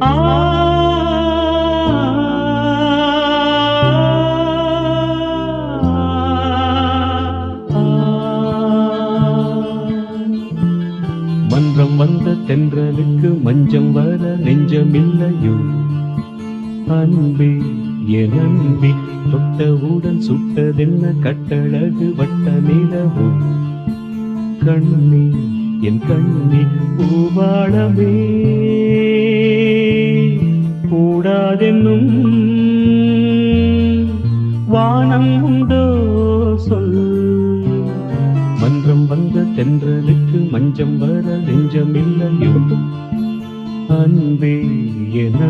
ஆ மன்றம் வந்த தென்றலுக்கு மஞ்சம் வர நெஞ்சமில்லையோ அன்பே என் அன்பே தொட்டவுடன் சுட்டதென்ன கட்டழகு வட்ட நிலவோ கண்ணே என் கண்ணே பூவாளமே கூடாதென்னும் வானம் உண்டோ சொல் மன்றம் வந்த தென்றலுக்கு மஞ்சம் வர நெஞ்சமில்லையோ அன்பே என்